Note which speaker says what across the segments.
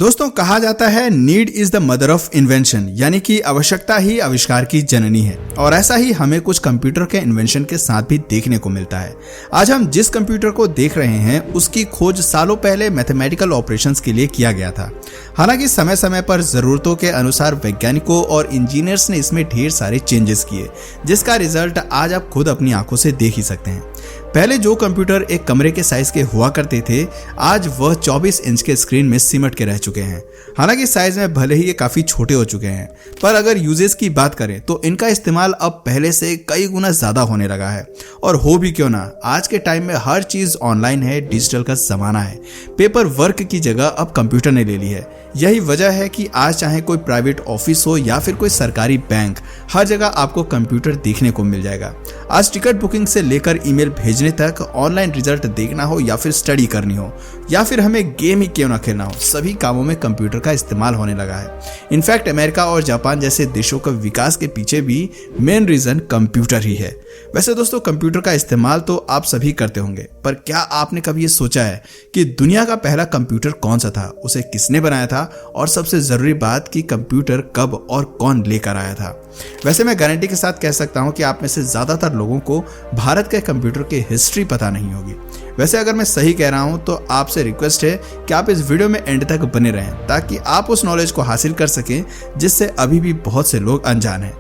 Speaker 1: दोस्तों, कहा जाता है need is the mother of invention, यानी कि आवश्यकता ही आविष्कार की जननी है। और ऐसा ही हमें कुछ कंप्यूटर के इन्वेंशन के साथ भी देखने को मिलता है। आज हम जिस कंप्यूटर को देख रहे हैं उसकी खोज सालों पहले मैथमेटिकल ऑपरेशंस के लिए किया गया था। हालांकि समय समय पर जरूरतों के अनुसार वैज्ञानिकों और इंजीनियर्स ने इसमें ढेर सारे चेंजेस किए, जिसका रिजल्ट आज आप खुद अपनी आंखों से देख ही सकते हैं। पहले जो कंप्यूटर एक कमरे के साइज के हुआ करते थे, आज वह 24 इंच के स्क्रीन में सिमट के रह चुके हैं। हालांकि साइज में भले ही ये काफी छोटे हो चुके हैं, पर अगर यूजेस की बात करें तो इनका इस्तेमाल अब पहले से कई गुना ज्यादा होने लगा है। और हो भी क्यों ना, आज के टाइम में हर चीज ऑनलाइन है, डिजिटल का जमाना है। पेपर वर्क की जगह अब कंप्यूटर ने ले ली है। यही वजह है कि आज चाहे कोई प्राइवेट ऑफिस हो या फिर कोई सरकारी बैंक, हर जगह आपको कंप्यूटर देखने को मिल जाएगा। आज टिकट बुकिंग से लेकर ईमेल भेजने तक, ऑनलाइन रिजल्ट देखना हो या फिर स्टडी करनी हो या फिर हमें गेम ही क्यों ना खेलना हो, सभी कामों में कंप्यूटर का इस्तेमाल होने लगा है। इनफैक्ट अमेरिका और जापान जैसे देशों के विकास के पीछे भी मेन रीजन कंप्यूटर ही है। वैसे दोस्तों, कंप्यूटर का इस्तेमाल तो आप सभी करते होंगे, पर क्या आपने कभी ये सोचा है कि दुनिया का पहला कंप्यूटर कौन सा था, उसे किसने बनाया था, और सबसे जरूरी बात कि कंप्यूटर कब और कौन लेकर आया था। वैसे मैं गारंटी के साथ कह सकता हूं कि आप में से ज्यादातर लोगों को भारत के कंप्यूटर की हिस्ट्री पता नहीं होगी। वैसे अगर मैं सही कह रहा हूं तो आपसे रिक्वेस्ट है कि आप इस वीडियो में एंड तक बने रहें, ताकि आप उस नॉलेज को हासिल कर सकें जिससे अभी भी बहुत से लोग अनजान हैं।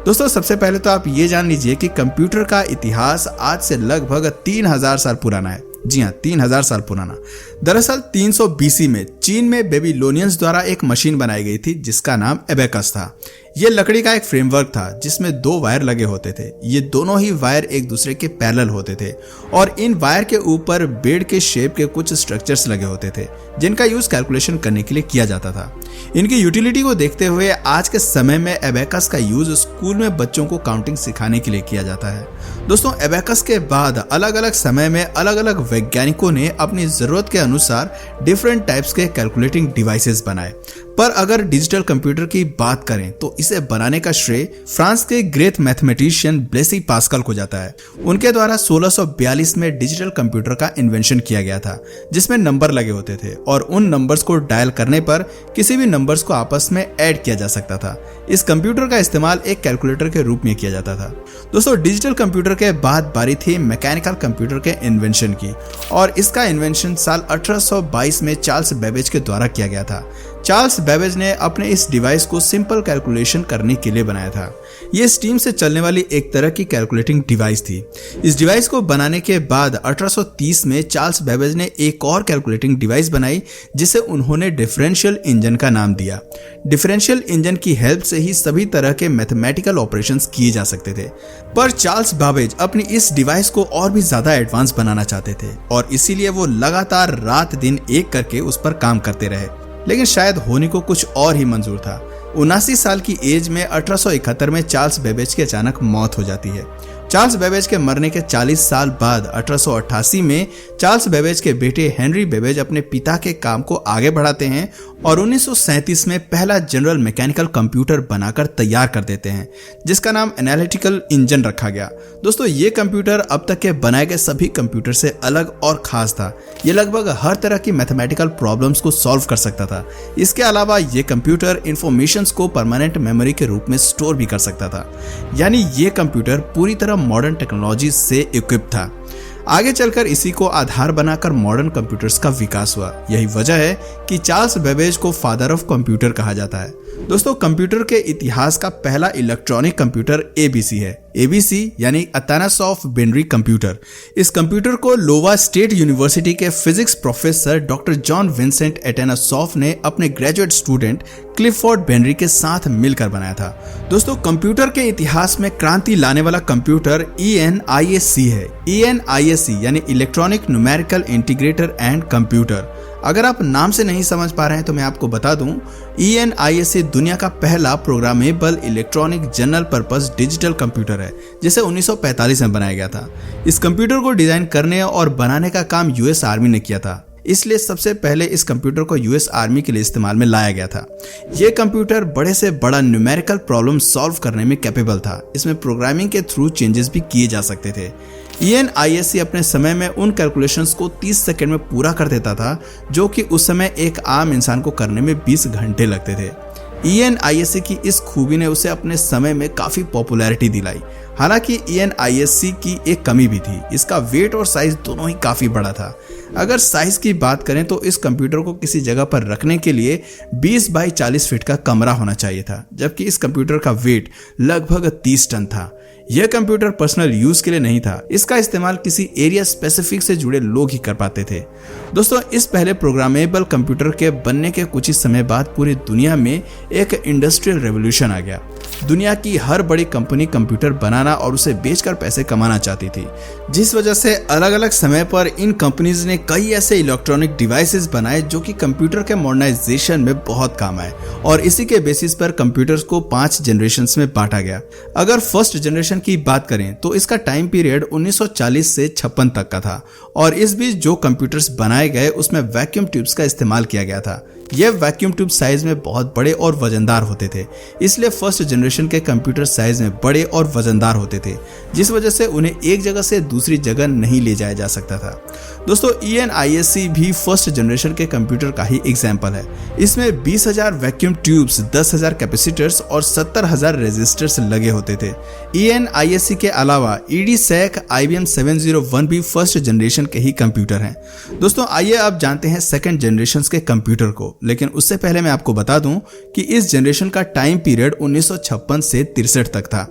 Speaker 1: दोस्तों, सबसे पहले तो आप ये जान लीजिए कि कंप्यूटर का इतिहास आज से लगभग 3000 साल पुराना है। जी हाँ, 3000 साल पुराना। दरअसल 300 BC में चीन में बेबीलोनियंस द्वारा एक मशीन बनाई गई थी जिसका नाम एबेकस था। यह लकड़ी का एक फ्रेमवर्क था जिसमें 2 वायर लगे होते थे। ये दोनों ही वायर एक दूसरे के पैरेलल होते थे और इन वायर के ऊपर बेड के शेप के कुछ स्ट्रक्चर्स लगे होते थे जिनका यूज कैलकुलेशन करने के लिए किया जाता था। इनकी यूटिलिटी को देखते हुए आज के समय में एबेकस का यूज स्कूल में बच्चों को काउंटिंग सिखाने के लिए किया जाता है। दोस्तों, एबेकस के बाद अलग अलग समय में अलग अलग वैज्ञानिकों ने अपनी जरूरत के अनुसार डिफरेंट टाइप्स के कैलकुलेटिंग डिवाइसेस बनाए। पर अगर डिजिटल कंप्यूटर की बात करें तो इसे बनाने का श्रेय फ्रांस के ग्रेट मैथमेटिशियन ब्लेसी पास्कल को जाता है। उनके द्वारा 1642 में डिजिटल कंप्यूटर का इन्वेंशन किया गया था, जिसमें नंबर लगे होते थे और उन नंबर्स को डायल करने पर किसी भी नंबर्स को आपस में ऐड किया जा सकता था। इस कंप्यूटर का इस्तेमाल एक कैलकुलेटर के रूप में किया जाता था। दोस्तों, डिजिटल कंप्यूटर के बाद बारी थी मैकेनिकल कंप्यूटर के इन्वेंशन की, और इसका इन्वेंशन साल 1822 में चार्ल्स बेबेज के द्वारा किया गया था। चार्ल्स बेबेज ने अपने इस डिवाइस को सिंपल कैलकुलेशन करने के लिए बनाया था। यह स्टीम से चलने वाली एक तरह की कैलकुलेटिंग डिवाइस थी। इस डिवाइस को बनाने के बाद 1830 में चार्ल्स बेबेज ने एक और कैलकुलेटिंग डिवाइस बनाई जिसे उन्होंने डिफरेंशियल इंजन का नाम दिया। डिफरेंशियल इंजन की हेल्प से ही सभी तरह के मैथमेटिकल ऑपरेशंस किए जा सकते थे। पर चार्ल्स बेबेज अपनी इस डिवाइस को और भी ज्यादा एडवांस बनाना चाहते थे और इसीलिए वो लगातार रात दिन एक करके उस पर काम करते रहे, लेकिन शायद होने को कुछ और ही मंजूर था। 79 साल की एज में 1871 में चार्ल्स बेबेज की अचानक मौत हो जाती है। चार्ल्स बेबेज के मरने के 40 साल बाद 1888 में चार्ल्स बेबेज के बेटे हेनरी बेबेज अपने पिता के काम को आगे बढ़ाते हैं और 1937 में पहला जनरल मैकेनिकल कंप्यूटर बनाकर तैयार कर देते हैं, जिसका नाम एनालिटिकल इंजन रखा गया। दोस्तों, ये कंप्यूटर अब तक के बनाए गए सभी कंप्यूटर से अलग और खास था। ये लगभग हर तरह की मैथमेटिकल प्रॉब्लम्स को सॉल्व कर सकता था। इसके अलावा ये कंप्यूटर इंफॉर्मेशंस को परमानेंट मेमोरी के रूप में स्टोर भी कर सकता था। यानी ये कंप्यूटर पूरी तरह मॉडर्न टेक्नोलॉजी से इक्विप था। आगे चलकर इसी को आधार बनाकर मॉडर्न कंप्यूटर्स का विकास हुआ। यही वजह है कि चार्ल्स बेबेज को फादर ऑफ कंप्यूटर कहा जाता है। दोस्तों, कंप्यूटर के इतिहास का पहला इलेक्ट्रॉनिक कंप्यूटर ABC है। ABC यानी अतानास ऑफ बेनरी कंप्यूटर। इस कंप्यूटर को लोवा स्टेट यूनिवर्सिटी के physics professor doctor John Vincent Atanasoff ने अपने ग्रेजुएट स्टूडेंट क्लिफोर्ड बेनरी के साथ मिलकर बनाया था। दोस्तों, कंप्यूटर के इतिहास में क्रांति लाने वाला कंप्यूटर ENIAC है। ENIAC यानी electronic numerical integrator and computer. अगर आप नाम से नहीं समझ पा रहे हैं तो मैं आपको बता दूं, ENIAC दुनिया का पहला programmable electronic general purpose digital computer है, जिसे 1945 में बनाया गया था। इस कंप्यूटर को डिजाइन करने और बनाने का काम US आर्मी ने किया था। इसलिए सबसे पहले इस कंप्यूटर को यूएस आर्मी के लिए इस्तेमाल में लाया गया था। यह कंप्यूटर बड़े से बड़ा न्यूमेरिकल प्रॉब्लम सॉल्व करने में कैपेबल था। इसमें प्रोग्रामिंग के थ्रू चेंजेस भी किए जा सकते थे। ENISC अपने समय में उन कैलकुलेशंस को 30 सेकंड में पूरा कर देता था, जो कि उस समय एक आम इंसान को करने में 20 घंटे लगते थे। ENISC की इस खूबी ने उसे अपने समय में काफी पॉपुलैरिटी दिलाई। हालांकि ENISC की एक कमी भी थी, इसका वेट और साइज दोनों ही काफी बड़ा था। अगर साइज की बात करें तो इस कंप्यूटर को किसी जगह पर रखने के लिए 20 बाई 40 फीट का कमरा होना चाहिए था, जबकि इस कंप्यूटर का वेट लगभग 30 टन था। यह कंप्यूटर पर्सनल यूज के लिए नहीं था, इसका इस्तेमाल किसी एरिया स्पेसिफिक से जुड़े लोग ही कर पाते थे। दोस्तों, इस पहले प्रोग्रामेबल कंप्यूटर के बनने के कुछ ही समय बाद पूरी दुनिया में एक इंडस्ट्रियल रेवोल्यूशन आ गया। दुनिया की हर बड़ी कंपनी कंप्यूटर बनाना और उसे बेचकर पैसे कमाना चाहती थी, जिस वजह से अलग अलग समय पर इन कंपनीज ने कई ऐसे इलेक्ट्रॉनिक डिवाइसेस बनाए जो कि कंप्यूटर के मॉडर्नाइजेशन में बहुत काम आए, और इसी के बेसिस पर कंप्यूटर्स को 5 जनरेशंस में बांटा गया। अगर फर्स्ट जनरेशन की बात करें तो इसका टाइम पीरियड 1940 से 56 तक का था, और इस बीच जो कंप्यूटर्स बनाए गए उसमें वैक्यूम ट्यूब्स का इस्तेमाल किया गया था। ये वैक्यूम ट्यूब साइज में बहुत बड़े और वजनदार होते थे, इसलिए फर्स्ट जनरेशन के कंप्यूटर साइज में बड़े और वजनदार होते थे, जिस वजह से उन्हें एक जगह से दूसरी जगह नहीं ले जाया जा सकता था। दोस्तों, ENISC भी फर्स्ट जनरेशन के कंप्यूटर का ही एग्जाम्पल है। इसमें 20,000 वैक्यूम ट्यूब्स, 10,000 कैपेसिटर्स और 70,000 रेजिस्टर्स लगे होते थे। ENISC के अलावा EDSEC, IBM 701 भी फर्स्ट जनरेशन के ही कंप्यूटर हैं। दोस्तों, आइए अब जानते हैं सेकंड जनरेशन के कंप्यूटर को, लेकिन उससे पहले मैं आपको बता दूं कि इस जनरेशन का टाइम पीरियड 1956 से 63 तक था।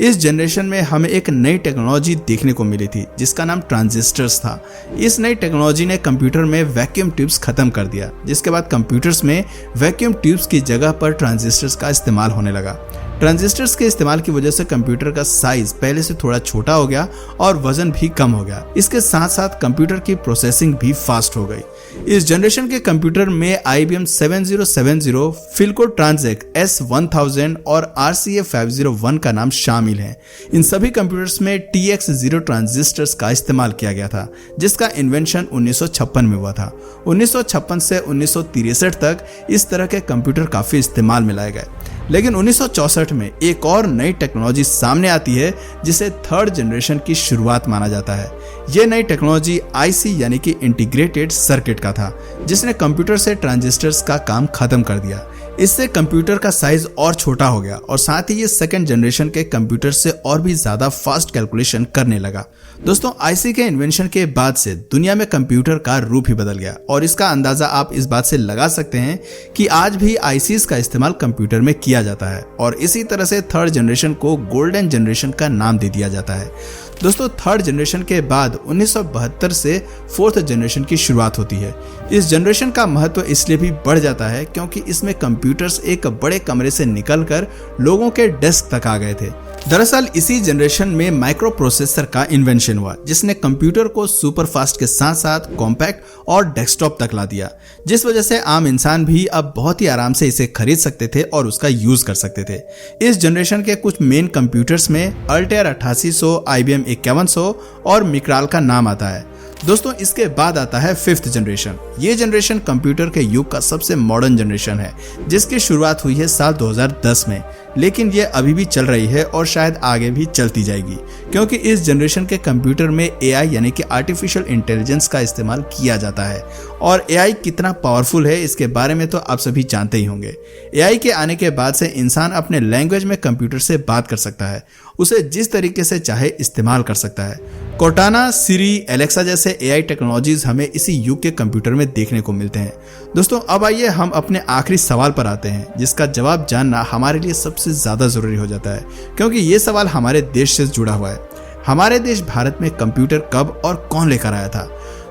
Speaker 1: इस जनरेशन में हमें एक नई टेक्नोलॉजी देखने को मिली थी जिसका नाम ट्रांजिस्टर्स था। इस नई टेक्नोलॉजी ने कंप्यूटर में वैक्यूम ट्यूब्स खत्म कर दिया, जिसके बाद कंप्यूटर्स में वैक्यूम ट्यूब्स की जगह पर ट्रांजिस्टर्स का इस्तेमाल होने लगा। ट्रांजिस्टर्स के इस्तेमाल की वजह से कंप्यूटर का साइज पहले से थोड़ा छोटा हो गया और वजन भी कम हो गया। इसके साथ साथ कंप्यूटर की प्रोसेसिंग भी फास्ट हो गई। इस जनरेशन के कंप्यूटर में IBM 7070, फिल्को ट्रांजेक S1000 और RCA 501 का नाम शामिल है। इन सभी कंप्यूटर्स में TX0 ट्रांजिस्टर्स का इस्तेमाल किया गया था, जिसका इन्वेंशन 1956 में हुआ था। 1956 से 1963 तक इस तरह के कंप्यूटर काफी इस्तेमाल में लाए गए, लेकिन 1964 में एक और नई टेक्नोलॉजी सामने आती है जिसे थर्ड जनरेशन की शुरुआत माना जाता है। यह नई टेक्नोलॉजी IC यानी कि इंटीग्रेटेड सर्किट का था, जिसने कंप्यूटर से ट्रांजिस्टर्स का काम खत्म कर दिया। इससे कंप्यूटर का साइज और छोटा हो गया और साथ ही ये सेकंड जनरेशन के कंप्यूटर से और भी ज्यादा फास्ट कैलकुलेशन करने लगा। दोस्तों, IC के इन्वेंशन के बाद से दुनिया में कंप्यूटर का रूप ही बदल गया, और इसका अंदाजा आप इस बात से लगा सकते हैं कि आज भी ICs का इस्तेमाल कंप्यूटर में किया जाता है, और इसी तरह से थर्ड जनरेशन को गोल्डन जनरेशन का नाम दे दिया जाता है। दोस्तों, थर्ड जनरेशन के बाद 1972 से फोर्थ जनरेशन की शुरुआत होती है। इस जनरेशन का महत्व इसलिए भी बढ़ जाता है क्योंकि इसमें कंप्यूटर्स एक बड़े कमरे से निकलकर लोगों के डेस्क तक आ गए थे। दरअसल इसी जनरेशन में माइक्रो प्रोसेसर का इन्वेंशन हुआ, जिसने कंप्यूटर को सुपर फास्ट के साथ साथ कॉम्पैक्ट और डेस्कटॉप तक ला दिया, जिस वजह से आम इंसान भी अब बहुत ही आराम से इसे खरीद सकते थे और उसका यूज कर सकते थे। इस जनरेशन के कुछ मेन कंप्यूटर्स में अल्टेयर 8800, IBM 5100 और मिक्राल का नाम आता है। दोस्तों, इसके बाद आता है फिफ्थ जनरेशन। ये जनरेशन कंप्यूटर के युग का सबसे मॉडर्न जनरेशन है, जिसकी शुरुआत हुई है साल 2010 में, लेकिन ये अभी भी चल रही है और शायद आगे भी चलती जाएगी, क्योंकि इस जनरेशन के कंप्यूटर में AI यानी कि आर्टिफिशियल इंटेलिजेंस का इस्तेमाल किया जाता है। और AI कितना पावरफुल है इसके बारे में तो आप सभी जानते ही होंगे। AI के आने के बाद से इंसान अपने लैंग्वेज में कंप्यूटर से बात कर सकता है, उसे जिस तरीके से चाहे इस्तेमाल कर सकता है। कोर्टाना, सिरी, एलेक्सा जैसे AI टेक्नोलॉजीज हमें इसी युग के कंप्यूटर में देखने को मिलते हैं। दोस्तों, अब आइए हम अपने आखिरी सवाल पर आते हैं, जिसका जवाब जानना हमारे लिए सबसे ज्यादा जरूरी हो जाता है, क्योंकि ये सवाल हमारे देश से जुड़ा हुआ है। हमारे देश भारत में कंप्यूटर कब और कौन लेकर आया था?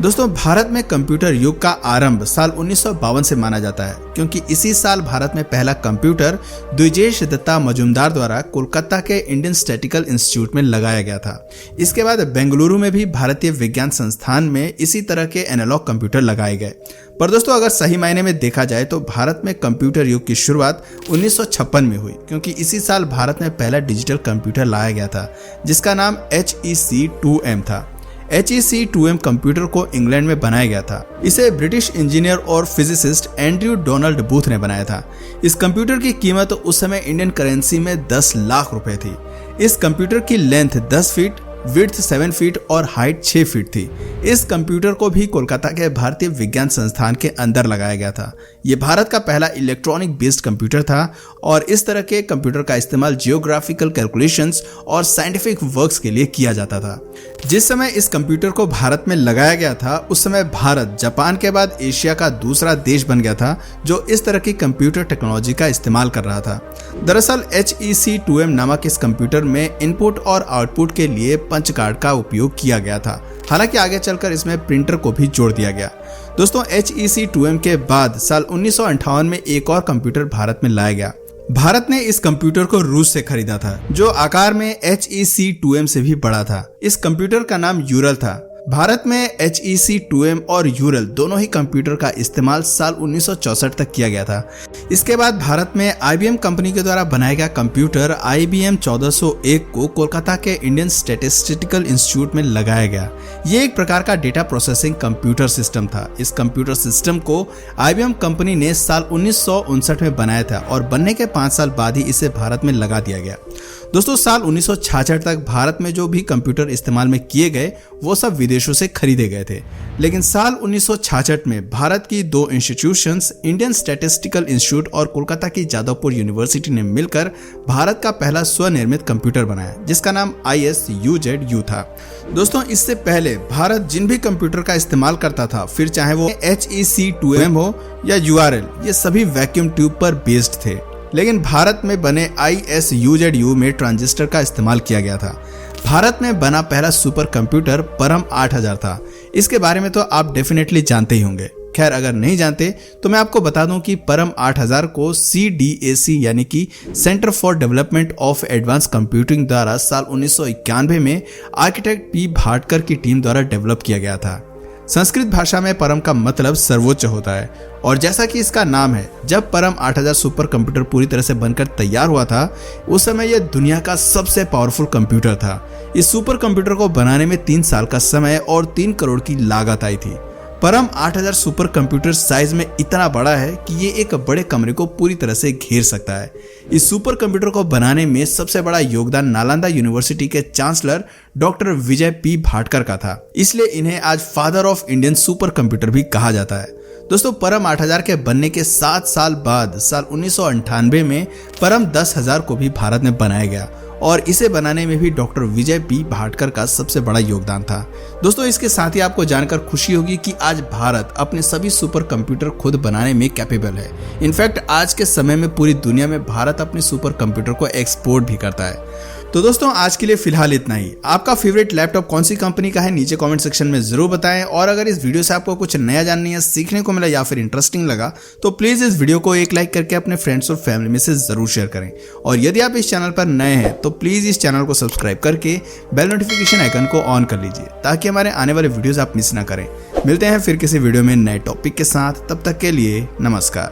Speaker 1: दोस्तों, भारत में कंप्यूटर युग का आरंभ साल 1952 से माना जाता है, क्योंकि इसी साल भारत में पहला कंप्यूटर द्विजेश दत्ता मजूमदार द्वारा कोलकाता के इंडियन स्टैटिकल इंस्टीट्यूट में लगाया गया था। इसके बाद बेंगलुरु में भी भारतीय विज्ञान संस्थान में इसी तरह के एनालॉग कंप्यूटर लगाए गए। पर दोस्तों, अगर सही मायने में देखा जाए तो भारत में कंप्यूटर युग की शुरुआत 1956 में हुई, क्योंकि इसी साल भारत में पहला डिजिटल कंप्यूटर लाया गया था, जिसका नाम HEC 2M था। HEC-2M कंप्यूटर को इंग्लैंड में बनाया गया था। इसे ब्रिटिश इंजीनियर और फिजिसिस्ट एंड्रयू डोनाल्ड बूथ ने बनाया था। इस कंप्यूटर की कीमत उस समय इंडियन करेंसी में 10 लाख रुपए थी। इस कंप्यूटर की लेंथ 10 फीट, विड्थ 7 फीट और हाइट 6 फीट थी। इस कंप्यूटर को भी कोलकाता के भारतीय विज्ञान संस्थान के अंदर लगाया गया था। यह भारत का पहला इलेक्ट्रॉनिक बेस्ड कंप्यूटर था और इस तरह के कंप्यूटर का इस्तेमाल जियोग्राफिकल कैलकुलेशंस और साइंटिफिक वर्क्स के लिए किया जाता था। जिस समय इस कंप्यूटर को भारत में लगाया गया था, उस समय भारत जापान के बाद एशिया का दूसरा देश बन गया था जो इस तरह की कंप्यूटर टेक्नोलॉजी का इस्तेमाल कर रहा था। दरअसल HEC-2M नामक इस कंप्यूटर में इनपुट और आउटपुट के लिए पंच कार्ड का उपयोग किया गया था। हालांकि आगे चलकर इसमें प्रिंटर को भी जोड़ दिया गया। दोस्तों, HEC-2M के बाद साल 1958 में एक और कंप्यूटर भारत में लाया गया। भारत ने इस कंप्यूटर को रूस से खरीदा था, जो आकार में HEC-2M से भी बड़ा था। इस कंप्यूटर का नाम यूरल था। भारत में HEC-2M और यूरल दोनों ही कंप्यूटर का इस्तेमाल साल 1964 तक किया गया था। इसके बाद भारत में IBM कंपनी के द्वारा बनाया गया कंप्यूटर IBM 1401 को कोलकाता के इंडियन स्टैटिस्टिकल इंस्टीट्यूट में लगाया गया। ये एक प्रकार का डेटा प्रोसेसिंग कंप्यूटर सिस्टम था। इस कंप्यूटर सिस्टम को IBM कंपनी ने साल 1959 में बनाया था और बनने के 5 साल बाद ही इसे भारत में लगा दिया गया। दोस्तों, साल 1966 तक भारत में जो भी कंप्यूटर इस्तेमाल में किए गए वो सब विदेशों से खरीदे गए थे। लेकिन साल 1966 में भारत की 2 इंस्टीट्यूशंस, इंडियन स्टैटिस्टिकल इंस्टीट्यूट और कोलकाता की जादवपुर यूनिवर्सिटी ने मिलकर भारत का पहला स्वनिर्मित कंप्यूटर बनाया, जिसका नाम ISUZU था। दोस्तों, इससे पहले भारत जिन भी कंप्यूटर का इस्तेमाल करता था, फिर चाहे वो HEC-2M हो या URL, ये सभी वैक्यूम ट्यूब पर बेस्ड थे। लेकिन भारत में बने ISUZU में ट्रांजिस्टर का इस्तेमाल किया गया था। भारत में बना पहला सुपर कंप्यूटर परम 8000 था। इसके बारे में तो आप डेफिनेटली जानते ही होंगे। खैर, अगर नहीं जानते तो मैं आपको बता दूं कि परम 8000 को CDAC यानी कि centre for development of advance computing द्वारा साल 1991 में आर्किटेक्ट P भाटकर की टीम द्वारा डेवलप किया गया था। संस्कृत भाषा में परम का मतलब सर्वोच्च होता है और जैसा कि इसका नाम है, जब परम 8000 सुपर कंप्यूटर पूरी तरह से बनकर तैयार हुआ था, उस समय यह दुनिया का सबसे पावरफुल कंप्यूटर था। इस सुपर कंप्यूटर को बनाने में 3 साल का समय और 3 करोड़ की लागत आई थी। परम 8000 सुपर कंप्यूटर साइज में इतना बड़ा है कि ये एक बड़े कमरे को पूरी तरह से घेर सकता है। इस सुपर कंप्यूटर को बनाने में सबसे बड़ा योगदान नालंदा यूनिवर्सिटी के चांसलर डॉक्टर विजय P भाटकर का था। इसलिए इन्हें आज father of Indian super computer भी कहा जाता है। दोस्तों, परम 8000 के बनने के 7 साल बाद साल 1998 में परम 10000 को भी भारत में बनाया गया और इसे बनाने में भी डॉक्टर विजय P भाटकर का सबसे बड़ा योगदान था। दोस्तों, इसके साथ ही आपको जानकर खुशी होगी कि आज भारत अपने सभी सुपर कंप्यूटर खुद बनाने में कैपेबल है। इनफैक्ट आज के समय में पूरी दुनिया में भारत अपने सुपर कंप्यूटर को एक्सपोर्ट भी करता है। तो दोस्तों, आज के लिए फिलहाल इतना ही। आपका फेवरेट लैपटॉप कौन सी कंपनी का है, नीचे कमेंट सेक्शन में जरूर बताएं। और अगर इस वीडियो से आपको कुछ नया जानने या सीखने को मिला या फिर इंटरेस्टिंग लगा तो प्लीज इस वीडियो को एक लाइक करके अपने फ्रेंड्स और फैमिली में से जरूर शेयर करें। और यदि आप इस चैनल पर नए हैं तो प्लीज इस चैनल को सब्सक्राइब करके बेल नोटिफिकेशन आइकन को ऑन कर लीजिए ताकि हमारे आने वाले वीडियोस आप मिस ना करें। मिलते हैं फिर किसी वीडियो में नए टॉपिक के साथ। तब तक के लिए नमस्कार।